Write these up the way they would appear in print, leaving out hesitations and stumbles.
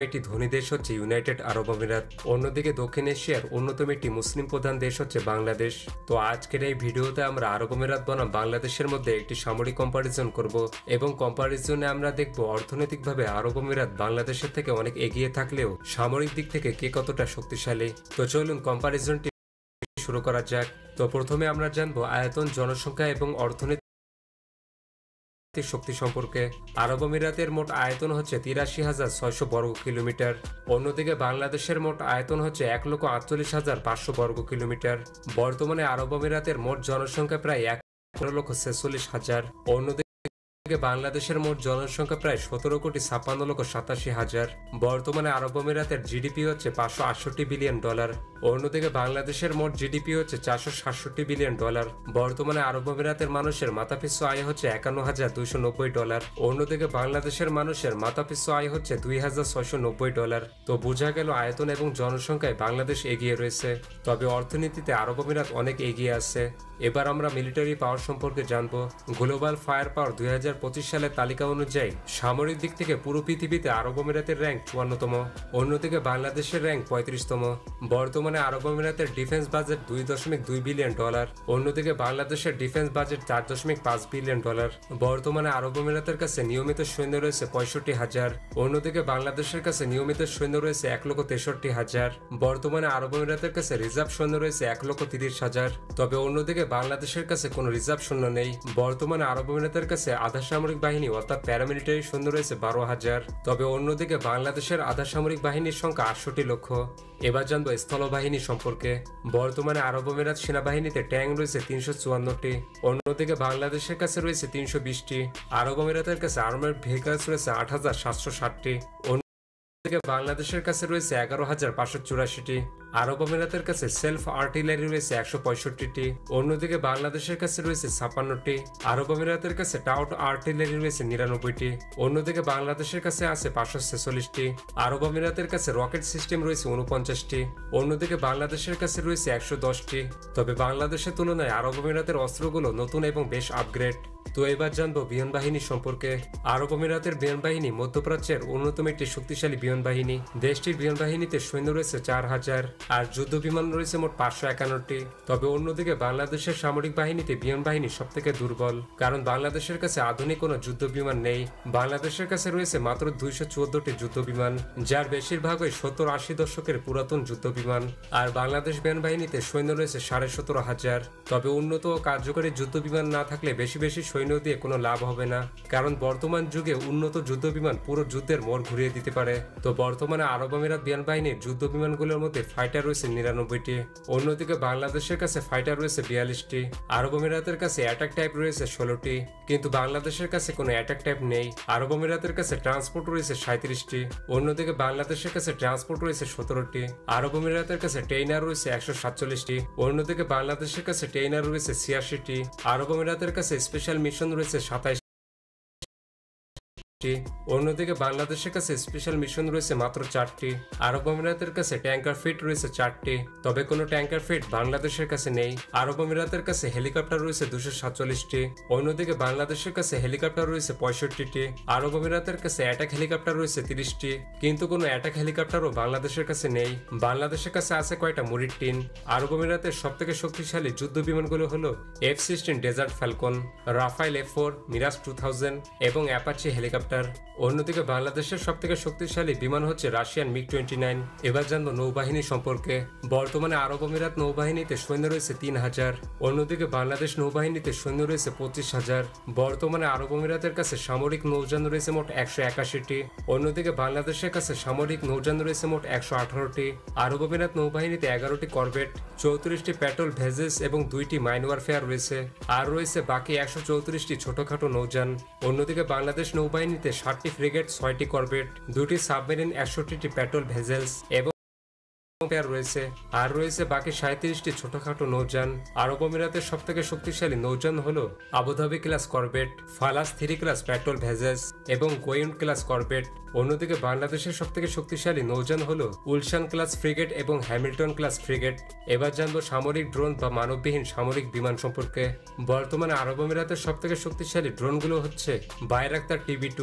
একটি ধনী দেশ হচ্ছে ইউনাইটেড আরব আমিরাত, অন্যদিকে দক্ষিণ এশিয়ার অন্যতম একটি মুসলিম প্রধান দেশ হচ্ছে বাংলাদেশ। তো আজকের এই ভিডিওতে আমরা আরব আমিরাত বনাম বাংলাদেশের মধ্যে একটি সামরিক কম্পারিজন করব এবং কম্পারিজনে আমরা দেখব অর্থনৈতিকভাবে আরব আমিরাত বাংলাদেশের থেকে অনেক এগিয়ে থাকলেও সামরিক দিক থেকে কে কতটা শক্তিশালী। তো চলুন কম্পারিজনটি শুরু করা যাক। তো প্রথমে আমরা জানবো আয়তন, জনসংখ্যা এবং অর্থনৈতিক শক্তি সম্পর্কে। আরব আমিরাতের মোট আয়তন হচ্ছে ৮৩,৬০০ বর্গ কিলোমিটার, অন্যদিকে বাংলাদেশের মোট আয়তন হচ্ছে ১,৪৮,৫০০ বর্গ কিলোমিটার। বর্তমানে আরব আমিরাতের মোট জনসংখ্যা প্রায় ১,১৪,৪৬,০০০। অন্যদিকে বাংলাদেশের মোট জনসংখ্যা প্রায় ১৭,৫৬,৮৭,০০০। বর্তমানে আরব আমিরাতের জিডিপি হচ্ছে $৫৬৮ বিলিয়ন। অন্যদিকে বাংলাদেশের মোট জিডিপি হচ্ছে $৪৬৭ বিলিয়ন। বর্তমানে আরব আমিরাতের মানুষের মাথাপিছু আয় হচ্ছে $৫১,২৯০। অন্যদিকে বাংলাদেশের মানুষের মাথাপিছু আয় হচ্ছে $২,৬৯০। তো বোঝা গেল আয়তন এবং জনসংখ্যায় বাংলাদেশ এগিয়ে রয়েছে, তবে অর্থনীতিতে আরব আমিরাত অনেক এগিয়ে আছে। এবার আমরা মিলিটারি পাওয়ার সম্পর্কে জানব। গ্লোবাল ফায়ার পাওয়ার ২০২৫ সালের তালিকা অনুযায়ী সামরিক দিক থেকে পুরো পৃথিবীতে আরব আমিরাতের র্যাঙ্ক ৫৪তম, অন্যদিকে বাংলাদেশের র্যাঙ্ক ৩৫তম। বর্তমানে আরব আমিরাতের ডিফেন্স বাজেট $২.২ বিলিয়ন, অন্যদিকে বাংলাদেশের ডিফেন্স বাজেট $৪.৫ বিলিয়ন। বর্তমানে আরব আমিরাতের কাছে নিয়মিত সৈন্য রয়েছে ৬৫,০০০, অন্যদিকে বাংলাদেশের কাছে নিয়মিত সৈন্য রয়েছে ১,৬৩,০০০। বর্তমানে আরব আমিরাতের কাছে রিজার্ভ সৈন্য রয়েছে ১,৩০,০০০, তবে অন্যদিকে বাংলাদেশের কাছে কোনো রিজার্ভ সৈন্য নেই। বর্তমানে আরব আমিরাতের কাছে আধা সামরিক বাহিনী অর্থাৎ প্যারামিলিটারি সৈন্য রয়েছে ১২,০০০, তবে অন্যদিকে বাংলাদেশের আধা সামরিক বাহিনীর সংখ্যা ৬৮ লক্ষ। এবার জানবো স্থলবাহিনী সম্পর্কে। বর্তমানে আরব আমিরাত সেনাবাহিনীতে ট্যাঙ্ক রয়েছে ৩৫৪টি, অন্যদিকে বাংলাদেশের কাছে রয়েছে ৩২০টি। আরব আমিরাতের কাছে আর্মার্ড ভেহিকলস রয়েছে ৮,৭৬০টি, বাংলাদেশের কাছে রয়েছে ১১,৫৮৪টি। আরব আমিরাতের কাছে সেলফ আর্টিলারি রয়েছে ১৬৫টি, অন্যদিকে বাংলাদেশের কাছে রয়েছে ৫৬টি। আরব আমিরাতের কাছে টাউট আর্টিলারি রয়েছে ৯৯টি, অন্যদিকে বাংলাদেশের কাছে আছে ৫৪৬টি। আরব আমিরাতের কাছে রকেট সিস্টেম রয়েছে ৪৯টি, অন্যদিকে বাংলাদেশের কাছে রয়েছে ১১০টি। তবে বাংলাদেশের তুলনায় আরব আমিরাতের অস্ত্রগুলো নতুন এবং বেশ আপগ্রেড। তো এবার জানবো বিমান বাহিনী সম্পর্কে। আরব আমিরাতের বিমান বাহিনী মধ্যপ্রাচ্যের অন্যতম একটি শক্তিশালী বিমান বাহিনী। দেশটির বিমান বাহিনীতে সৈন্য রয়েছে ৪,০০০ আর যুদ্ধ বিমান রয়েছে মোট ৫৫১টি। তবে অন্যদিকে বাংলাদেশের সামরিক বাহিনীতে বিমান বাহিনী সব থেকে দুর্বল, কারণ বাংলাদেশের কাছে আধুনিক কোনো যুদ্ধ বিমান নেই। বাংলাদেশের কাছে রয়েছে মাত্র ২১৪টি যুদ্ধ বিমান, যার বেশিরভাগই ৭০-৮০ দশকের পুরাতন যুদ্ধ বিমান। আর বাংলাদেশ বিমান বাহিনীতে সৈন্য রয়েছে ১৭,৫০০। তবে উন্নত ও কার্যকরী যুদ্ধ বিমান না থাকলে বেশি বেশি সৈন্য দিয়ে কোনো লাভ হবে না, কারণ বর্তমান যুগে উন্নত যুদ্ধ বিমান পুরো যুদ্ধের মোড় ঘুরিয়ে দিতে পারে। তো বর্তমানে আরব আমিরাত বিমান বাহিনীর যুদ্ধ বিমানগুলোর মধ্যে ফাইটার রয়েছে ৯৯টি, অন্যদিকে বাংলাদেশের কাছে ফাইটার রয়েছে ৪২টি। আরব আমিরাতের কাছে অ্যাটাক টাইপ রয়েছে ১৬টি, কিন্তু বাংলাদেশের কাছে কোনো অ্যাটাক টাইপ নেই। আরব আমিরাতের কাছে ট্রান্সপোর্ট রয়েছে ৩৭টি, অন্যদিকে বাংলাদেশের কাছে ট্রান্সপোর্ট রয়েছে ১৭টি। আরব আমিরাতের কাছে ট্রেইনার রয়েছে ১৪৭টি, অন্যদিকে বাংলাদেশের কাছে ট্রেইনার রয়েছে ৮৬টি। আরব আমিরাতের কাছে স্পেশাল মিশন রয়েছে ২৭টি, অন্যদিকে বাংলাদেশের কাছে স্পেশাল মিশন রয়েছে মাত্র ৪টি। আরব আমিরাতের কাছে ট্যাঙ্কার ফিট রয়েছে ৪টি, তবে কোনো ট্যাঙ্কার ফিট বাংলাদেশের কাছে নেই। আরব আমিরাতের কাছে হেলিকপ্টার রয়েছে ২৪৭টি, অন্যদিকে বাংলাদেশের কাছে হেলিকপ্টার রয়েছে ৬৫টি। আরব আমিরাতের কাছে অ্যাটাক হেলিকপ্টার রয়েছে ৩০টি, কিন্তু কোনো অ্যাটাক হেলিকপ্টারও বাংলাদেশের কাছে নেই। বাংলাদেশের কাছে আছে কয়টা মুরিড টিন। আরব আমিরাতের সবথেকে শক্তিশালী যুদ্ধ বিমানগুলো হলো F-16 dessert Falcon, Rafale F-4, Miraj 2000 এবং অ্যাপাচি হেলিকপ্টার। অন্যদিকে বাংলাদেশের সবথেকে শক্তিশালী বিমান হচ্ছে রাশিয়ান MiG-29। এবার জানবো নৌবাহিনী সম্পর্কে। বর্তমানে আরব আমিরাত নৌবাহিনীতে সৈন্য রয়েছে ৩,০০০, অন্যদিকে বাংলাদেশ নৌবাহিনীতে সৈন্য রয়েছে ২৫,০০০। বর্তমানে আরব আমিরাতের কাছে সামরিক নৌযান রয়েছে মোট ১৮১টি, অন্যদিকে বাংলাদেশের কাছে সামরিক নৌযান রয়েছে মোট ১১৮টি। আরব আমিরাত নৌবাহিনীতে ১১টি করভেট, ৩৪টি পেট্রোল ভেসেলস এবং ২টি মাইন ওয়ারফেয়ার রয়েছে, আর রয়েছে বাকি ১৩৪টি ছোটখাটো নৌযান। অন্যদিকে বাংলাদেশ নৌবাহিনীতে ৬০টি ফ্রিগেট, ৬টি করভেট, ২টি সাবমেরিন, ৬১টি পেট্রোল ভেসেলস এবং পেয়ার রয়েছে, আর রয়েছে বাকি 37টি ছোটখাটো নৌযান। আরব আমিরাতের সব থেকে শক্তিশালী নৌযান হলো Abu Dhabi class corvette, Falaj 3 class patrol ভেজেস এবং গোয়েন্ড ক্লাস করবেট। অন্যদিকে বাংলাদেশের সব থেকে শক্তিশালী নৌযান হলো উলশান ক্লাস ফ্রিগেট এবং হ্যামিল্টন ক্লাস ফ্রিগেট। এবার জানবো সামরিক ড্রোন বা মানববিহীন সামরিক বিমান সম্পর্কে। বর্তমানে আরব আমিরাতের সব থেকে শক্তিশালী ড্রোনগুলো হচ্ছে বাইরাক্তার TB2,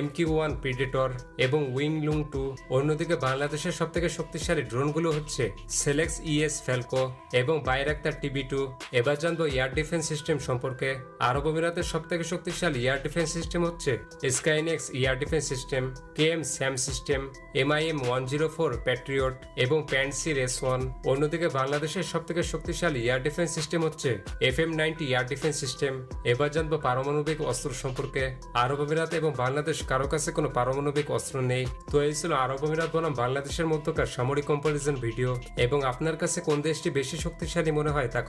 MQ-1 প্রিডেটর এবং উইংলুং 2। অন্যদিকে বাংলাদেশের সব থেকে শক্তিশালী ড্রোনগুলো হচ্ছে সেলেক্স ES ফ্যালকো এবং বাইরাক্তার TB2। এবার জানবো এয়ার ডিফেন্স সিস্টেম সম্পর্কে। আরব আমিরাতের সব থেকে শক্তিশালী এয়ার ডিফেন্স সিস্টেম হচ্ছে স্কাইনেক্স air defence system, KM Sam system, MIM-104 Patriot এবং প্যান্সির S1। অন্যদিকে বাংলাদেশের সব থেকে শক্তিশালী এয়ার ডিফেন্স সিস্টেম হচ্ছে FM-90 এয়ার ডিফেন্স সিস্টেম। এবার জানবো পারমাণবিক অস্ত্র সম্পর্কে। আরব আমিরাত এবং বাংলাদেশ কারো কাছে কোনো পারমাণবিক অস্ত্র নেই। তো এই ছিল আরব আমিরাত বনাম বাংলাদেশের মধ্যকার সামরিক কম্পারিজন ভিডিও। এবং আপনার কাছে কোন দেশটি বেশি শক্তিশালী মনে হয় তা